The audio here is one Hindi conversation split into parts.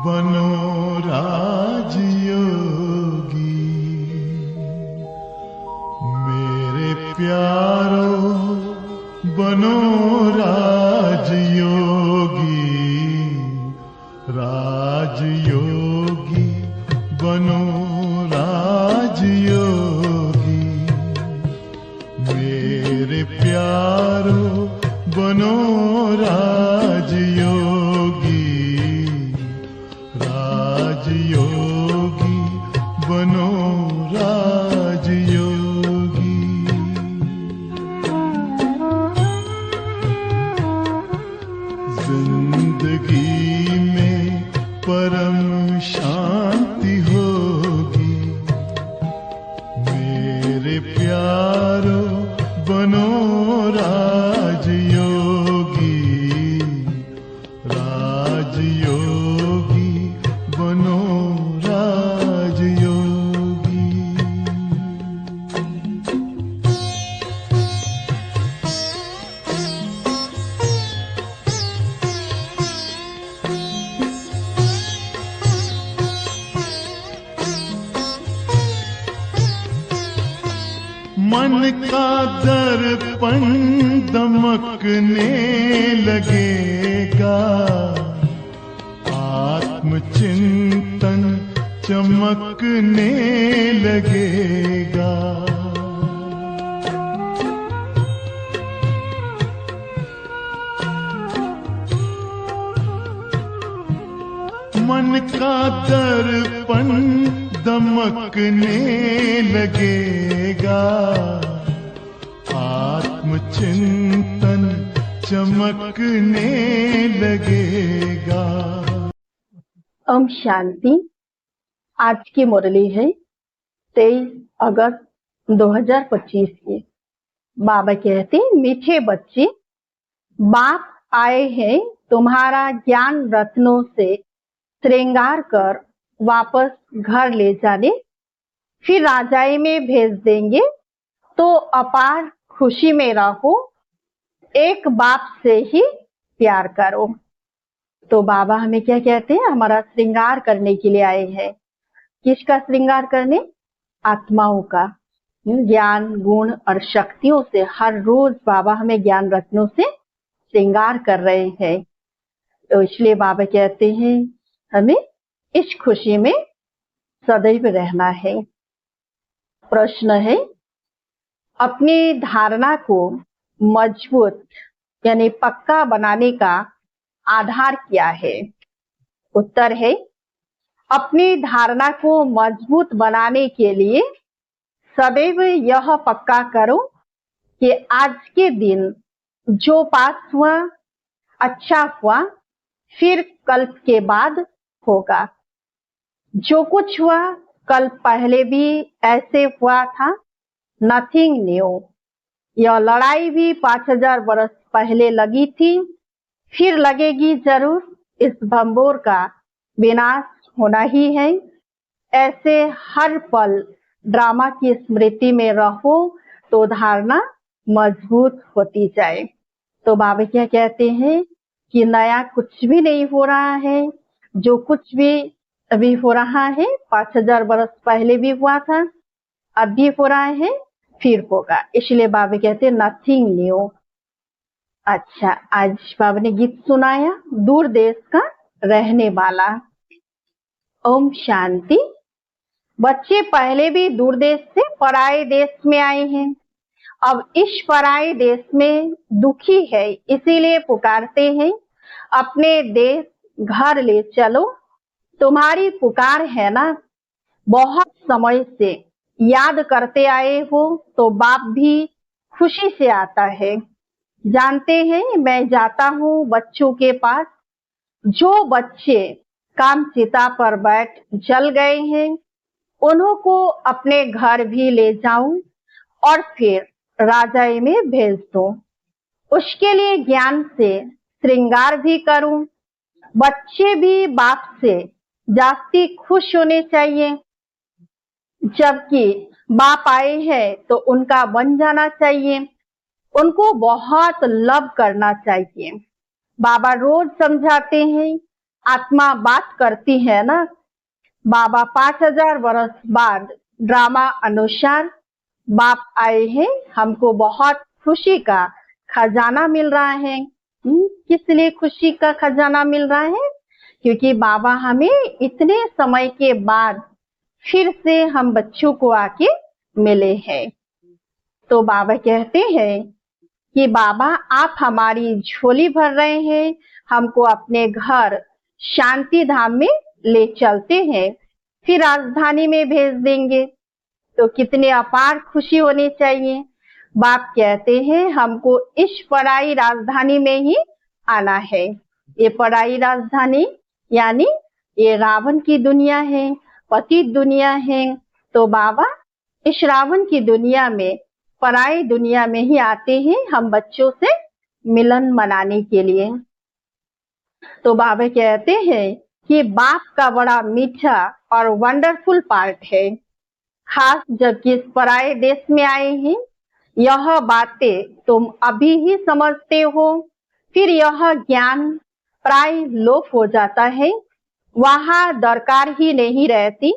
बनो राजयोगी मेरे प्यारो, बनो राजयोगी, राजयोगी बनो राजयोगी मेरे प्यारो, बनो राजयोगी, राजयोगी बनो राजयोगी। जिंदगी में परम शांति होगी मेरे प्यारो, बनो राजयोगी, राजयोगी बनो राजयोगी। मन का दर्पण दमकने लगेगा, आत्मचिंतन चमकने लगेगा। मन का दर्पण दमकने लगेगा, आत्मचिंतन चमकने लगेगा। ओम शांति। आज की मुरली है 23 अगस्त 2025 की। बाबा कहते, मीठे बच्चे, बाप आए हैं तुम्हारा ज्ञान रत्नों से श्रृंगार कर वापस घर ले जाने, फिर राजाई में भेज देंगे तो अपार खुशी में रहो, एक बाप से ही प्यार करो। तो बाबा हमें क्या कहते हैं, हमारा श्रृंगार करने के लिए आए हैं। किसका श्रृंगार करने? आत्माओं का। ज्ञान गुण और शक्तियों से हर रोज बाबा हमें ज्ञान रत्नों से श्रृंगार कर रहे हैं। तो इसलिए बाबा कहते हैं हमें इस खुशी में सदैव रहना है। प्रश्न है, अपनी धारणा को मजबूत यानी पक्का बनाने का आधार क्या है? उत्तर है, अपनी धारणा को मजबूत बनाने के लिए सदैव यह पक्का करो कि आज के दिन जो पास हुआ अच्छा हुआ, फिर कल के बाद होगा। जो कुछ हुआ कल पहले भी ऐसे हुआ था, नथिंग न्यू। यह लड़ाई भी 5000 वर्ष पहले लगी थी, फिर लगेगी जरूर। इस भंबोर का विनाश होना ही है। ऐसे हर पल ड्रामा की स्मृति में रहो तो धारणा मजबूत होती जाए। तो बाबा क्या कहते हैं कि नया कुछ भी नहीं हो रहा है, जो कुछ भी अभी हो रहा है 5000 वर्ष पहले भी हुआ था, अब भी हो रहा है, फिर होगा। इसलिए बाबा कहते हैं नथिंग न्यू। अच्छा, आज बाबा ने गीत सुनाया, दूर देश का रहने वाला। ओम शांति। बच्चे पहले भी दूर देश से पराये देश में आए हैं, अब इस पराये देश में दुखी है, इसीलिए पुकारते हैं अपने देश घर ले चलो। तुम्हारी पुकार है ना, बहुत समय से याद करते आए हो तो बाप भी खुशी से आता है। जानते हैं मैं जाता हूँ बच्चों के पास, जो बच्चे काम चिता पर बैठ जल गए हैं उन्हों को अपने घर भी ले जाऊं और फिर राजाई में भेज दूं। उसके लिए ज्ञान से श्रृंगार भी करूं। बच्चे भी बाप से जास्ती खुश होने चाहिए, जबकि बाप आए हैं तो उनका बन जाना चाहिए, उनको बहुत लव करना चाहिए। बाबा रोज समझाते हैं आत्मा बात करती है ना। बाबा 5000 वर्ष बाद ड्रामा अनुसार बाप आए हैं, हमको बहुत खुशी का खजाना मिल रहा है। किस लिए खुशी का खजाना मिल रहा है? क्योंकि बाबा हमें इतने समय के बाद फिर से हम बच्चों को आके मिले हैं। तो बाबा कहते हैं कि बाबा आप हमारी झोली भर रहे हैं, हमको अपने घर शांति धाम में ले चलते हैं, फिर राजधानी में भेज देंगे। तो कितनी अपार खुशी होनी चाहिए। बाप कहते हैं हमको इस पराई राजधानी में ही आना है। ये पराई राजधानी यानी ये रावण की दुनिया है, पतित दुनिया है। तो बाबा इस रावण की दुनिया में, पराई दुनिया में ही आते हैं हम बच्चों से मिलन मनाने के लिए। तो बाबा कहते हैं कि बाप का बड़ा मीठा और वंडरफुल पार्ट है, खास जबकि इस पराये देश में आए हैं। यह बातें तुम अभी ही समझते हो, फिर यह ज्ञान प्राय लोप हो जाता है, वहां दरकार ही नहीं रहती।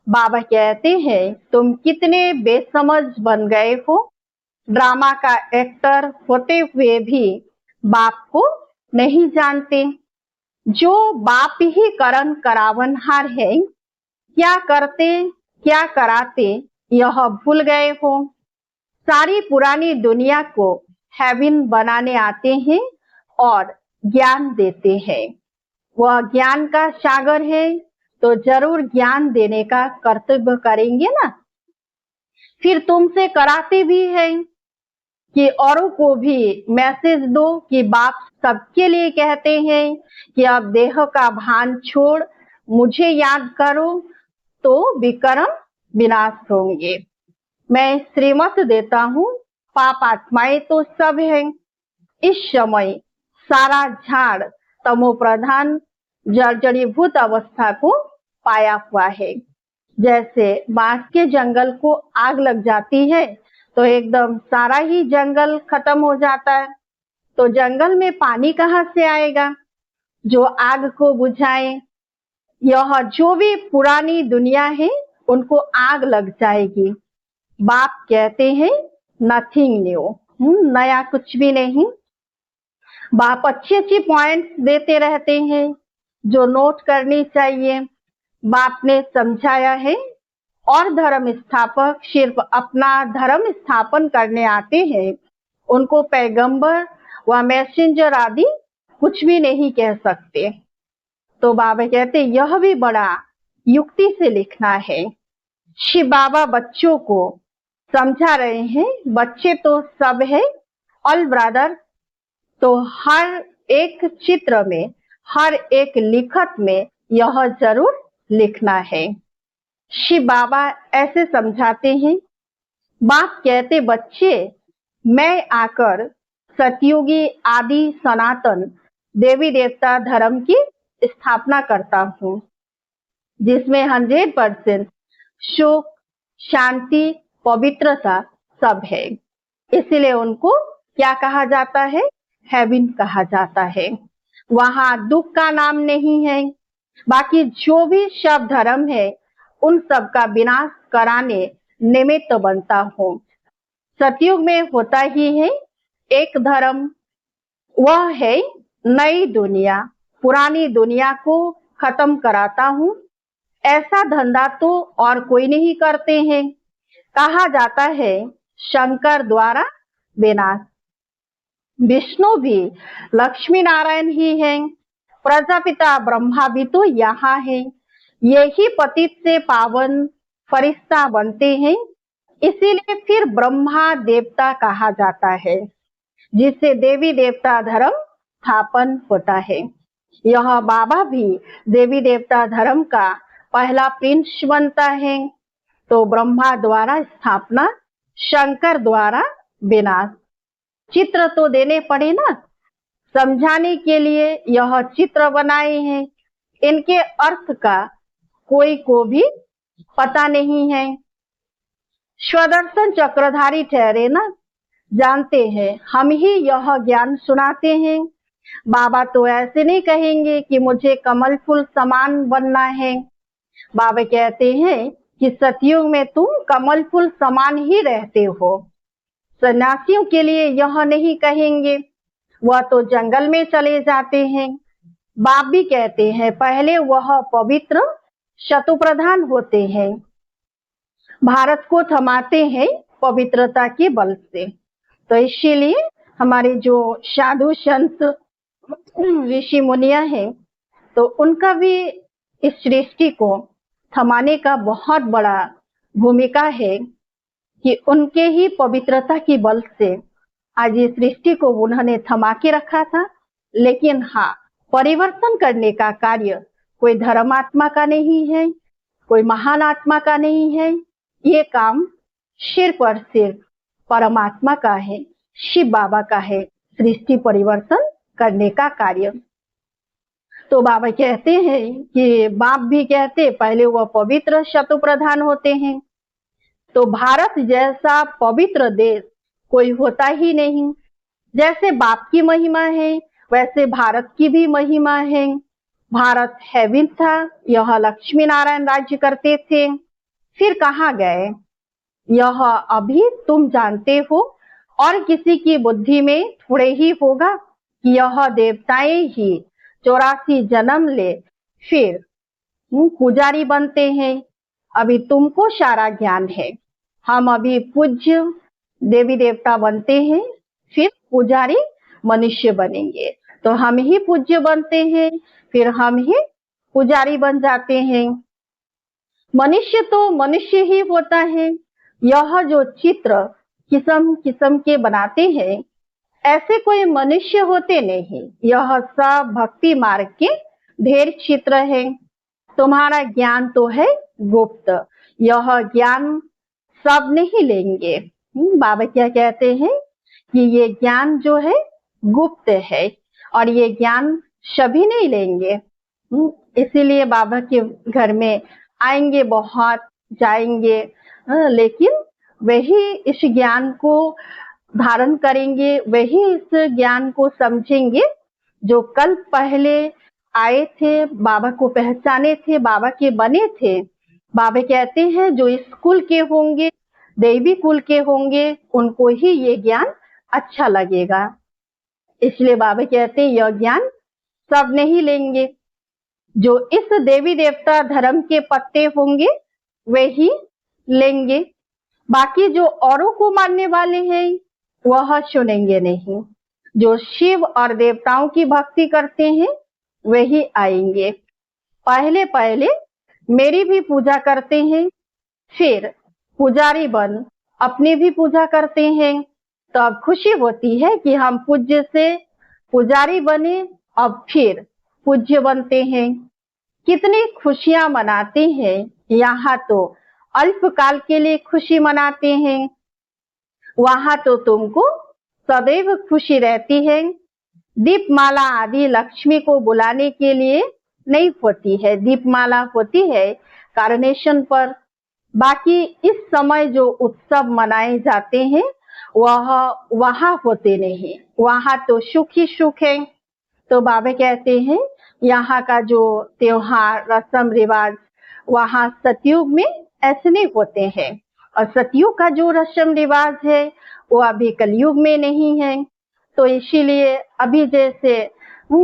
बाबा कहते हैं तुम कितने बेसमझ बन गए हो। ड्रामा का एक्टर होते हुए भी बाप को नहीं जानते। जो बाप ही करण करावनहार है, क्या करते क्या कराते यह भूल गए हो। सारी पुरानी दुनिया को हेवन बनाने आते हैं और ज्ञान देते हैं। वह ज्ञान का सागर है, तो जरूर ज्ञान देने का कर्तव्य करेंगे ना। फिर तुमसे कराते भी हैं कि औरों को भी मैसेज दो कि बाप सबके लिए कहते हैं कि अब देह का भान छोड़ मुझे याद करो तो विक्रम विनाश होंगे। मैं श्रीमत देता हूँ, पाप आत्माएं तो सब हैं। इस समय सारा झाड़ तमो प्रधान जर्जरीभूत अवस्था को पाया हुआ है। जैसे बांस के जंगल को आग लग जाती है तो एकदम सारा ही जंगल खत्म हो जाता है। तो जंगल में पानी कहाँ से आएगा जो आग को बुझाए। यह जो भी पुरानी दुनिया है उनको आग लग जाएगी। बाप कहते हैं नथिंग न्यू, नया कुछ भी नहीं। बाप अच्छी पॉइंट्स देते रहते हैं जो नोट करनी चाहिए। बाप ने समझाया है और धर्म स्थापक सिर्फ अपना धर्म स्थापन करने आते हैं, उनको पैगंबर व मैसेंजर आदि कुछ भी नहीं कह सकते। तो बाबा कहते यह भी बड़ा युक्ति से लिखना है। शिव बाबा बच्चों को समझा रहे हैं, बच्चे तो सब है ऑल ब्रदर। तो हर एक चित्र में, हर एक लिखत में यह जरूर लिखना है। शिव बाबा ऐसे समझाते हैं। बाप कहते बच्चे मैं आकर सतयुगी आदि सनातन देवी देवता धर्म की स्थापना करता हूँ, जिसमें 100% सुख शांति पवित्रता सब है। इसलिए उनको क्या कहा जाता है? हेवन कहा जाता है। वहां दुख का नाम नहीं है। बाकी जो भी सब धर्म है उन सब का विनाश कराने निमित्त बनता हूँ। सतयुग में होता ही है एक धर्म, वह है नई दुनिया। पुरानी दुनिया को खत्म कराता हूँ। ऐसा धंधा तो और कोई नहीं करते हैं। कहा जाता है शंकर द्वारा विनाश। विष्णु भी लक्ष्मी नारायण ही हैं। प्रजापिता ब्रह्मा भी तो यहाँ है। यही पतित से पावन फरिश्ता बनते हैं, इसीलिए फिर ब्रह्मा देवता कहा जाता है, जिससे देवी देवता धर्म स्थापन होता है। यह बाबा भी देवी देवता धर्म का पहला प्रिंस बनता है। तो ब्रह्मा द्वारा स्थापना, शंकर द्वारा विनाश। चित्र तो देने पड़े ना, समझाने के लिए यह चित्र बनाए हैं। इनके अर्थ का कोई को भी पता नहीं है। स्वदर्शन चक्रधारी ठहरे ना, जानते हैं हम ही यह ज्ञान सुनाते हैं। बाबा तो ऐसे नहीं कहेंगे कि मुझे कमल फूल समान बनना है। बाबा कहते हैं कि सतयुग में तुम कमल फूल समान ही रहते हो। सन्यासियों के लिए यह नहीं कहेंगे, वह तो जंगल में चले जाते हैं। बाप भी कहते हैं पहले वह पवित्र शतुप्रधान होते हैं, भारत को थमाते हैं पवित्रता के बल से। तो इसीलिए हमारे जो साधु संत ऋषि मुनिया हैं, तो उनका भी इस सृष्टि को थमाने का बहुत बड़ा भूमिका है कि उनके ही पवित्रता के बल से आज इस सृष्टि को उन्होंने थमा के रखा था। लेकिन हाँ, परिवर्तन करने का कार्य कोई धर्मात्मा का नहीं है, कोई महान आत्मा का नहीं है। ये काम सिर्फ और सिर्फ परमात्मा का है, शिव बाबा का है, सृष्टि परिवर्तन करने का कार्य। तो बाबा कहते हैं कि बाप भी कहते पहले वह पवित्र शतुप्रधान होते हैं। तो भारत जैसा पवित्र देश कोई होता ही नहीं। जैसे बाप की महिमा है वैसे भारत की भी महिमा है। भारत हेवन था, यह लक्ष्मी नारायण राज्य करते थे, फिर कहाँ गए यह अभी तुम जानते हो। और किसी की बुद्धि में थोड़े ही होगा कि यह देवताएं ही 84 जन्म ले फिर पुजारी बनते हैं। अभी तुमको सारा ज्ञान है, हम अभी पूज्य देवी देवता बनते हैं, फिर पुजारी मनुष्य बनेंगे। तो हम ही पूज्य बनते हैं, फिर हम ही पुजारी बन जाते हैं। मनुष्य तो मनुष्य ही होता है। यह जो चित्र किस्म किस्म के बनाते हैं, ऐसे कोई मनुष्य होते नहीं। यह सब भक्ति मार्ग के ढेर चित्र है। तुम्हारा ज्ञान तो है गुप्त, यह ज्ञान सब नहीं लेंगे। बाबा क्या कहते हैं कि ये ज्ञान जो है गुप्त है और ये ज्ञान सभी नहीं लेंगे। इसीलिए बाबा के घर में आएंगे बहुत, जाएंगे, लेकिन वही इस ज्ञान को धारण करेंगे, वही इस ज्ञान को समझेंगे जो कल पहले आए थे, बाबा को पहचाने थे, बाबा के बने थे। बाबा कहते हैं जो इस कुल के होंगे, देवी कुल के होंगे, उनको ही ये ज्ञान अच्छा लगेगा। इसलिए बाबा कहते हैं यह ज्ञान सब नहीं लेंगे। जो इस देवी देवता धर्म के पत्ते होंगे वे ही लेंगे। बाकी जो औरों को मानने वाले हैं वह सुनेंगे नहीं। जो शिव और देवताओं की भक्ति करते हैं वही आएंगे। पहले पहले मेरी भी पूजा करते हैं, फिर पुजारी बन अपनी भी पूजा करते हैं। तो अब खुशी होती है कि हम पूज्य से पुजारी बने, अब फिर पूज्य बनते हैं। कितनी खुशियां मनाते हैं। यहाँ तो अल्पकाल के लिए खुशी मनाते हैं, वहां तो तुमको सदैव खुशी रहती है। दीपमाला आदि लक्ष्मी को बुलाने के लिए नहीं होती है, दीपमाला होती है कार्नेशन पर। बाकी इस समय जो उत्सव मनाए जाते हैं वह वहां होते नहीं, वहां तो सुख ही सुख है। तो बाबा कहते हैं यहाँ का जो त्योहार रस्म रिवाज वहां सतयुग में ऐसे नहीं होते हैं, और सतयुग का जो रस्म रिवाज है वो अभी कलयुग में नहीं है। तो इसीलिए अभी जैसे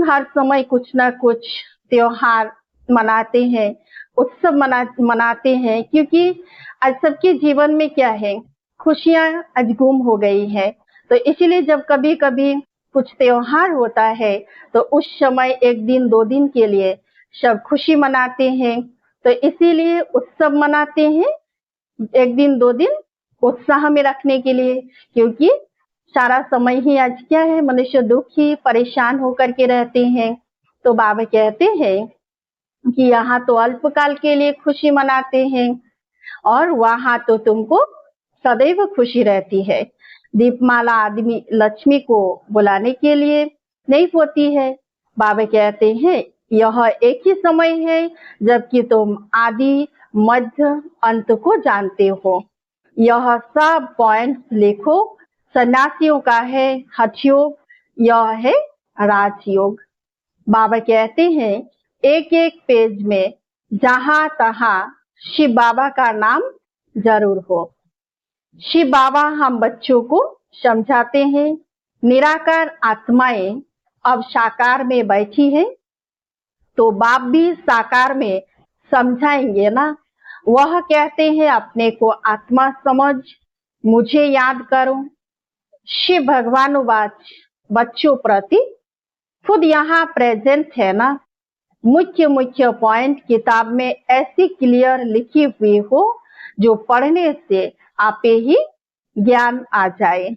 हर समय कुछ ना कुछ त्योहार मनाते हैं, उत्सव मनाते हैं, क्योंकि आज सबके जीवन में क्या है, खुशियां आज गुम हो गई है। तो इसीलिए जब कभी कभी कुछ त्योहार होता है तो उस समय एक दिन दो दिन के लिए सब खुशी मनाते हैं। तो इसीलिए उत्सव मनाते हैं एक दिन दो दिन उत्साह में रखने के लिए, क्योंकि सारा समय ही आज क्या है, मनुष्य दुखी परेशान होकर के रहते हैं। तो बाबा कहते हैं कि यहाँ तो अल्पकाल के लिए खुशी मनाते हैं और वहां तो तुमको सदैव खुशी रहती है। दीपमाला आदमी लक्ष्मी को बुलाने के लिए नहीं होती है। बाबा कहते हैं यह एक ही समय है जबकि तुम आदि मध्य अंत को जानते हो। यह सब पॉइंट्स लिखो, सन्यासियों का है हठयोग, यह है राजयोग। बाबा कहते हैं एक एक पेज में जहां तहां शिव बाबा का नाम जरूर हो। शिव बाबा हम बच्चों को समझाते हैं निराकार आत्माएं अब साकार में बैठी है, तो बाप भी साकार में समझाएंगे ना। वह कहते हैं अपने को आत्मा समझ, मुझे याद करो। शिव भगवान वाच बच्चों प्रति खुद यहाँ प्रेजेंट है ना। मुख्य मुख्य पॉइंट किताब में ऐसी क्लियर लिखी हुई हो जो पढ़ने से आपे ही ज्ञान आ जाए।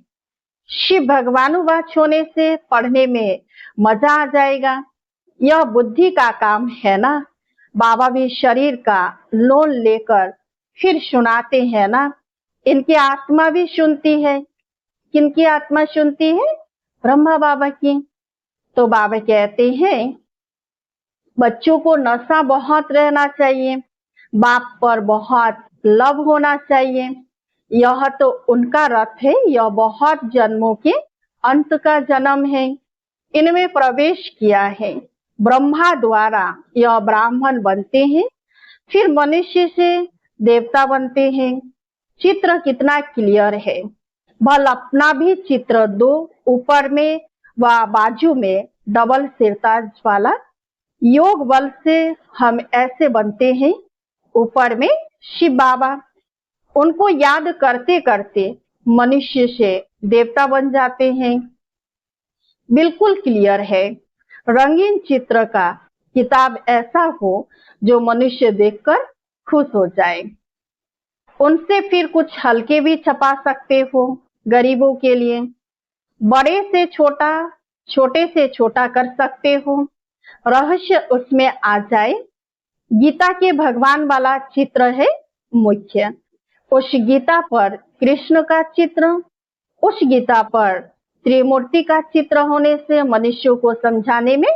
शिव भगवान वाच होने से पढ़ने में मजा आ जाएगा। यह बुद्धि का काम है ना। बाबा भी शरीर का लोन लेकर फिर सुनाते हैं ना। इनकी आत्मा भी सुनती है। किनकी आत्मा सुनती है? ब्रह्मा बाबा की। तो बाबा कहते हैं बच्चों को नशा बहुत रहना चाहिए, बाप पर बहुत लव होना चाहिए। यह तो उनका रथ है, यह बहुत जन्मों के अंत का जन्म है। इनमें प्रवेश किया है ब्रह्मा द्वारा। यह ब्राह्मण बनते हैं, फिर मनुष्य से देवता बनते हैं। चित्र कितना क्लियर है। भल अपना भी चित्र दो, ऊपर में व बाजू में डबल सिरताज वाला। योग बल से हम ऐसे बनते हैं। ऊपर में शिव बाबा, उनको याद करते करते मनुष्य से देवता बन जाते हैं। बिल्कुल क्लियर है। रंगीन चित्र का किताब ऐसा हो जो मनुष्य देखकर खुश हो जाए। उनसे फिर कुछ हल्के भी छपा सकते हो गरीबों के लिए। बड़े से छोटा, छोटे से छोटा कर सकते हो, रहस्य उसमें आ जाए। गीता के भगवान वाला चित्र है मुख्य। उस गीता पर कृष्ण का चित्र, उस गीता पर त्रिमूर्ति का चित्र होने से मनुष्यों को समझाने में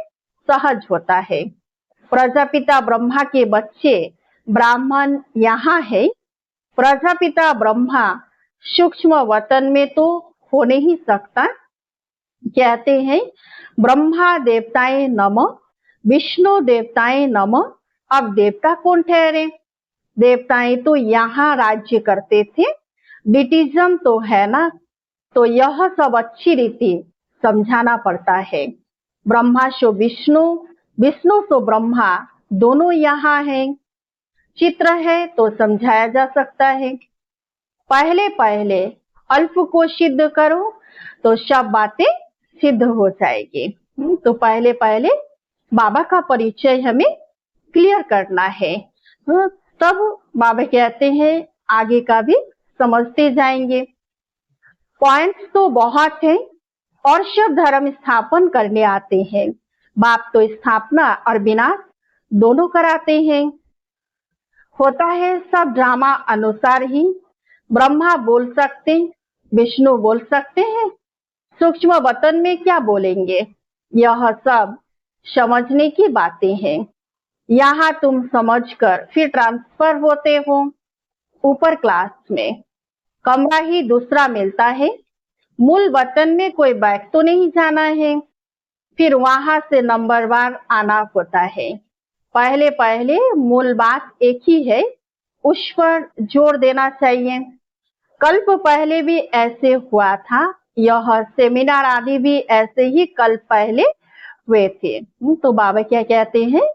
सहज होता है। प्रजापिता ब्रह्मा के बच्चे ब्राह्मण यहाँ है। प्रजापिता ब्रह्मा सूक्ष्म वतन में तो हो नहीं सकता। कहते हैं ब्रह्मा देवताएं नमः, विष्णु देवताएं नमः। अब देवता कौन ठहरे? देवताएं तो यहाँ राज्य करते थे, डिटिज्म तो है ना। तो यह सब अच्छी रीति समझाना पड़ता है। ब्रह्मा सो विष्णु, विष्णु सो ब्रह्मा, दोनों यहाँ हैं। चित्र है तो समझाया जा सकता है। पहले पहले अल्प को सिद्ध करो तो सब बातें सिद्ध हो जाएगी। तो पहले पहले बाबा का परिचय हमें क्लियर करना है, तब बाबा कहते हैं आगे का भी समझते जाएंगे। पॉइंट्स तो बहुत है और सब धर्म स्थापन करने आते हैं। बाप तो स्थापना और विनाश दोनों कराते हैं। होता है सब ड्रामा अनुसार ही। ब्रह्मा बोल सकते, विष्णु बोल सकते हैं, सूक्ष्म वतन में क्या बोलेंगे? यह सब समझने की बातें हैं। यहाँ तुम समझकर फिर ट्रांसफर होते हो ऊपर क्लास में। कमरा ही दूसरा मिलता है। मूल वतन में कोई बैग तो नहीं जाना है, फिर वहां से नंबरवार आना होता है। पहले पहले मूल बात एक ही है, उस पर जोर देना चाहिए। कल्प पहले भी ऐसे हुआ था। यह सेमिनार आदि भी ऐसे ही कल्प पहले हुए थे। तो बाबा क्या कहते हैं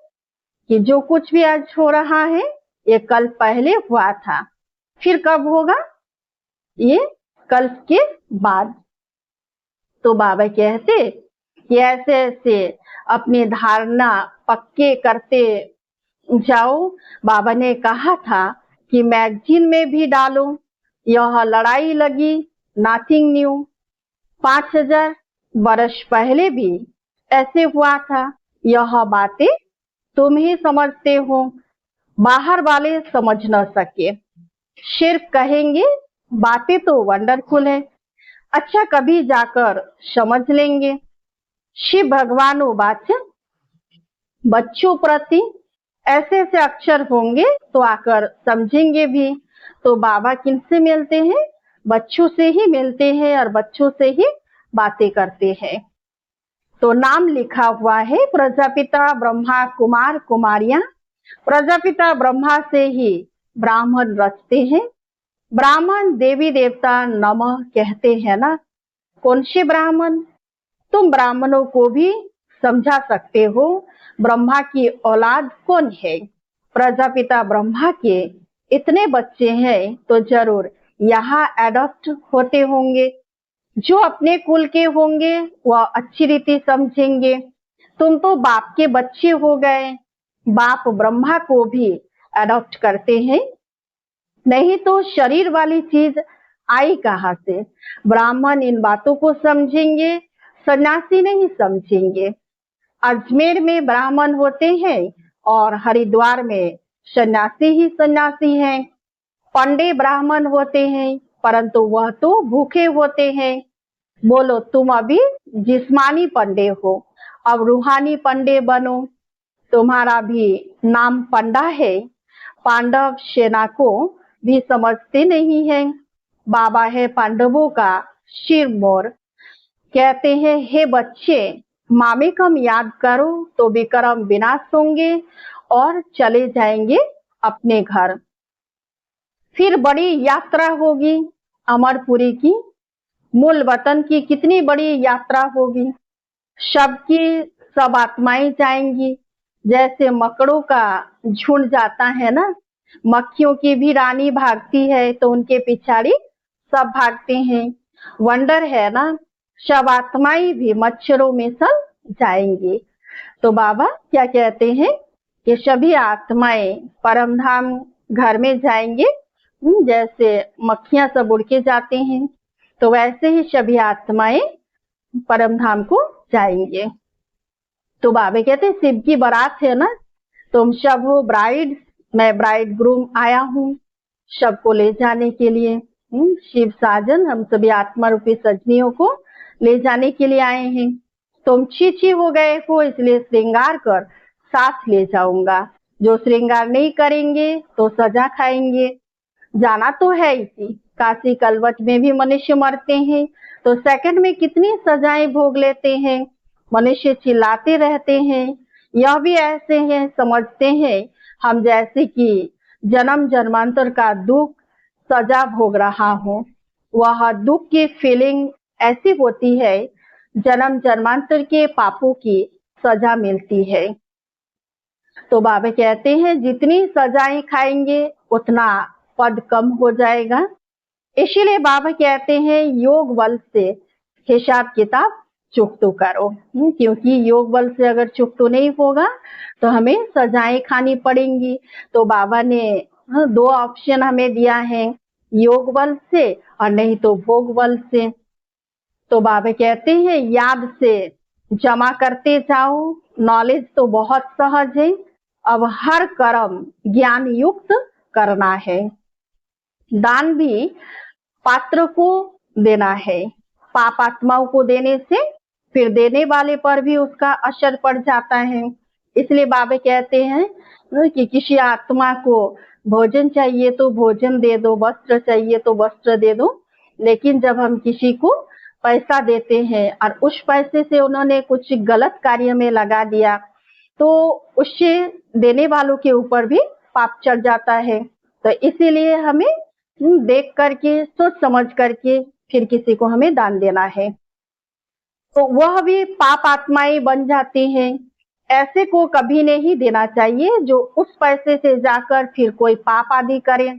कि जो कुछ भी आज हो रहा है ये कल्प पहले हुआ था। फिर कब होगा? ये कल्प के बाद। तो बाबा कहते कि ऐसे ऐसे अपनी धारणा पक्के करते जाओ। बाबा ने कहा था कि मैगजीन में भी डालो। यह लड़ाई लगी, नथिंग न्यू। 5000 वर्ष पहले भी ऐसे हुआ था। यह बातें तुम ही समझते हो, बाहर वाले समझ न सके। सिर्फ कहेंगे बातें तो वंडरफुल है, अच्छा कभी जाकर समझ लेंगे। शिव भगवान वाच बच्चों प्रति ऐसे ऐसे अक्षर होंगे तो आकर समझेंगे भी। तो बाबा किनसे मिलते हैं? बच्चों से ही मिलते हैं और बच्चों से ही बातें करते हैं। तो नाम लिखा हुआ है प्रजापिता ब्रह्मा कुमार कुमारियां। प्रजापिता ब्रह्मा से ही ब्राह्मण रचते हैं। ब्राह्मण देवी देवता नमः कहते हैं ना। कौन से ब्राह्मण? तुम ब्राह्मणों को भी समझा सकते हो ब्रह्मा की औलाद कौन है। प्रजापिता ब्रह्मा के इतने बच्चे हैं तो जरूर यहाँ एडॉप्ट होते होंगे। जो अपने कुल के होंगे वह अच्छी रीति समझेंगे। तुम तो बाप के बच्चे हो गए। बाप ब्रह्मा को भी एडॉप्ट करते हैं, नहीं तो शरीर वाली चीज आई कहाँ से। ब्राह्मण इन बातों को समझेंगे, सन्यासी नहीं समझेंगे। अजमेर में ब्राह्मण होते हैं और हरिद्वार में सन्यासी ही सन्यासी हैं। पंडे ब्राह्मण होते हैं परंतु वह तो भूखे होते हैं। बोलो तुम अभी जिस्मानी पंडे हो, अब रूहानी पंडे बनो। तुम्हारा भी नाम पंडा है। पांडव सेना को भी समझते नहीं हैं। बाबा है पांडवों का शिरमोर। कहते हैं हे बच्चे मामे कम याद करो तो विक्रम विनाश होंगे और चले जाएंगे अपने घर। फिर बड़ी यात्रा होगी अमरपुरी की, मूल वतन की कितनी बड़ी यात्रा होगी। सबकी सब आत्माएं जाएंगी। जैसे मकड़ों का झुंड जाता है ना, मक्खियों की भी रानी भागती है तो उनके पिछाड़ी सब भागते हैं। वंडर है ना, सब आत्माएं भी मच्छरों में सब जाएंगी। तो बाबा क्या कहते हैं कि सभी आत्माएं परम धाम घर में जाएंगे। जैसे मक्खियां सब उड़ के जाते हैं तो वैसे ही सभी आत्माएं परम धाम को जाएंगे। तो बाबा कहते हैं शिव की बारात है ना, तुम सब हो ब्राइड, मैं ब्राइड ग्रूम आया हूँ सबको ले जाने के लिए। शिव साजन हम सभी आत्मा रूपी सजनियों को ले जाने के लिए आए हैं। तुम छी हो गए हो इसलिए श्रृंगार कर साथ ले जाऊंगा। जो श्रृंगार नहीं करेंगे तो सजा खाएंगे। जाना तो है इसी काशी कलवट में भी मनुष्य मरते हैं तो सेकंड में कितनी सजाएं भोग लेते हैं। मनुष्य चिल्लाते रहते हैं। यह भी ऐसे हैं, समझते हैं हम जैसे कि जन्म जन्मांतर का दुख सजा भोग रहा हूँ। वह दुख की फीलिंग ऐसी होती है, जन्म जन्मांतर के पापों की सजा मिलती है। तो बाबा कहते हैं जितनी सजाएं खाएंगे उतना पद कम हो जाएगा। इसीलिए बाबा कहते हैं योग बल से हिसाब किताब चुकतो करो, क्योंकि योग बल से अगर चुकतो नहीं होगा तो हमें सजाएं खानी पड़ेंगी। तो बाबा ने दो ऑप्शन हमें दिया है, योग बल से और नहीं तो भोग बल से। तो बाबा कहते हैं याद से जमा करते जाओ। नॉलेज तो बहुत सहज है, अब हर कर्म ज्ञान युक्त करना है। दान भी पात्र को देना है। पाप आत्माओं को देने से फिर देने वाले पर भी उसका असर पड़ जाता है। इसलिए बाबा कहते हैं कि किसी आत्मा को भोजन चाहिए तो भोजन दे दो, वस्त्र चाहिए तो वस्त्र दे दो। लेकिन जब हम किसी को पैसा देते हैं और उस पैसे से उन्होंने कुछ गलत कार्य में लगा दिया तो उससे देने वालों के ऊपर भी पाप चढ़ जाता है। तो इसीलिए हमें देख करके सोच समझ करके फिर किसी को हमें दान देना है। तो वह भी पाप आत्माएं बन जाती हैं। ऐसे को कभी नहीं देना चाहिए जो उस पैसे से जाकर फिर कोई पाप आदि करे।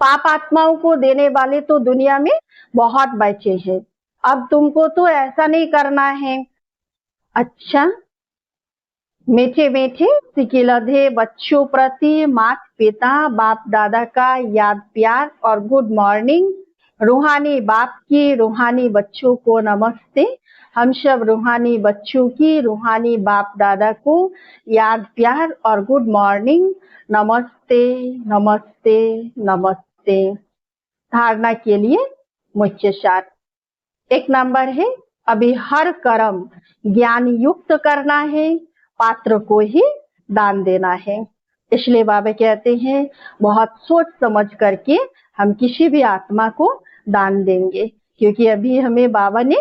पाप आत्माओं को देने वाले तो दुनिया में बहुत बचे हैं। अब तुमको तो ऐसा नहीं करना है। अच्छा, मीठे मीठे सिकिलधे बच्चों प्रति माता पिता बाप दादा का याद प्यार और गुड मॉर्निंग। रूहानी बाप की रूहानी बच्चों को नमस्ते। हम सब रूहानी बच्चों की रूहानी बाप दादा को याद प्यार और गुड मॉर्निंग। नमस्ते नमस्ते नमस्ते। धारणा के लिए मुख्य सार। एक नंबर है अभी हर कर्म ज्ञान युक्त करना है, पात्र को ही दान देना है। इसलिए बाबा कहते हैं बहुत सोच समझ करके हम किसी भी आत्मा को दान देंगे, क्योंकि अभी हमें बाबा ने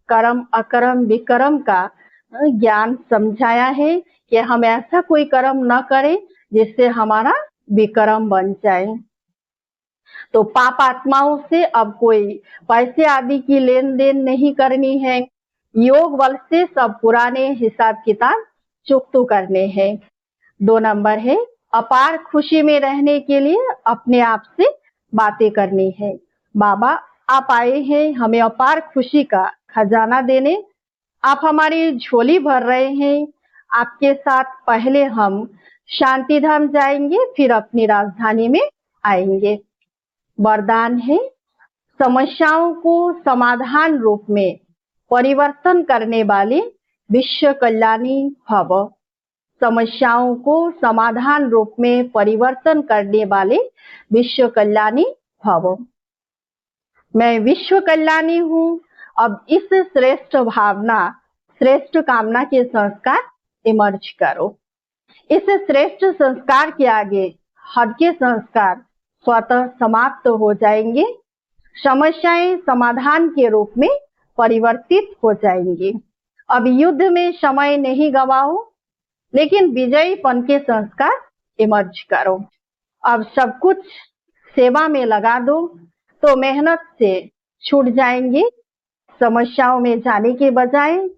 कर्म अकर्म विकर्म का ज्ञान समझाया है कि हम ऐसा कोई कर्म न करें जिससे हमारा विकर्म बन जाए। तो पाप आत्माओं से अब कोई पैसे आदि की लेन देन नहीं करनी है। योग बल से सब पुराने हिसाब किताब चुकता करने हैं। 2 नंबर है, अपार खुशी में रहने के लिए अपने आप से बातें करनी है। बाबा आप आए हैं हमें अपार खुशी का खजाना देने। आप हमारी झोली भर रहे हैं। आपके साथ पहले हम शांति धाम जाएंगे, फिर अपनी राजधानी में आएंगे। वरदान है, समस्याओं को समाधान रूप में परिवर्तन करने वाले विश्व कल्याणी भव। समस्याओं को समाधान रूप में परिवर्तन करने वाले विश्व कल्याणी भव। मैं विश्व कल्याणी हूँ। अब इस श्रेष्ठ भावना, श्रेष्ठ कामना के संस्कार इमर्ज करो। इस श्रेष्ठ संस्कार के आगे हद के संस्कार स्वतः समाप्त हो जाएंगे। समस्याएं समाधान के रूप में परिवर्तित हो जाएंगी। अब युद्ध में समय नहीं गवाओ, लेकिन विजयीपन के संस्कार इमर्ज करो। अब सब कुछ सेवा में लगा दो तो मेहनत से छूट जाएंगे। समस्याओं में जाने के बजाय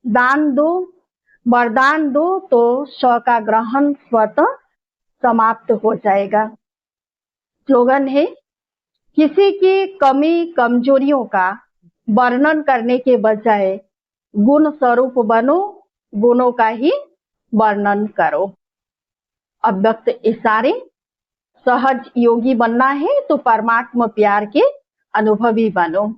दान दो, वरदान दो तो स्व का ग्रहण स्वतः समाप्त हो जाएगा। स्लोगन है, किसी की कमी कमजोरियों का वर्णन करने के बजाय गुण स्वरूप बनो, गुणों का ही वर्णन करो। अव्यक्त इशारे, सहज योगी बनना है तो परमात्मा प्यार के अनुभवी बनो।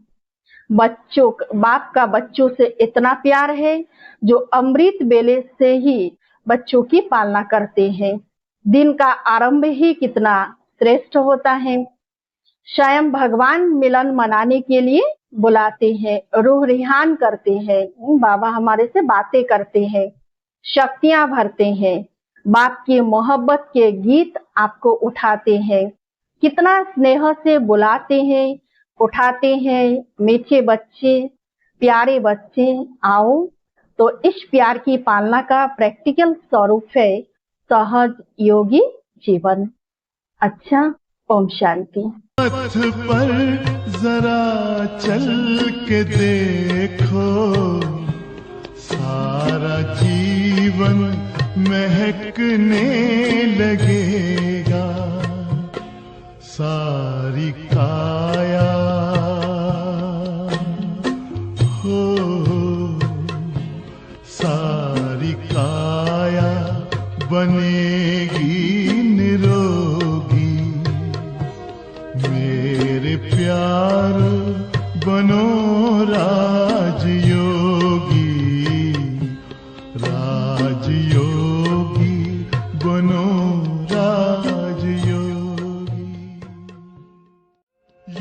बच्चों, बाप का बच्चों से इतना प्यार है जो अमृत बेले से ही बच्चों की पालना करते हैं। दिन का आरंभ ही कितना श्रेष्ठ होता है। स्वयं भगवान मिलन मनाने के लिए बुलाते हैं, रूह रिहान करते हैं। बाबा हमारे से बातें करते हैं, शक्तियां भरते हैं। बाप की मोहब्बत के गीत आपको उठाते हैं। कितना स्नेह से बुलाते हैं, उठाते हैं। मीठे बच्चे, प्यारे बच्चे आओ। तो इस प्यार की पालना का प्रैक्टिकल स्वरूप है सहज योगी जीवन। अच्छा, ओम शांति। पथ पर जरा चल के देखो, सारा जीवन महकने लगेगा। सारी काया हो, सारी काया बनेगी निरोगी। मेरे प्यार बनो राजयोगी, राजयोगी बनो राजयोगी।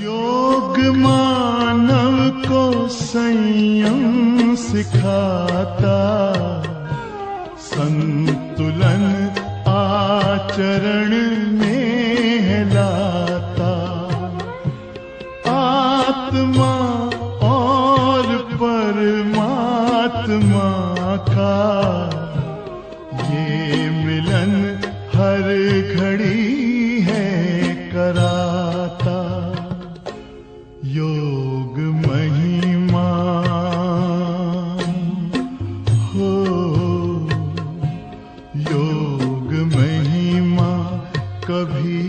योग मानव को संयम सिखाता, संतुलन आचरण में लाता। आत्मा और परमात्मा का ये मिलन हर घड़ी है कराता। योग महिमा हो, योग महिमा कभी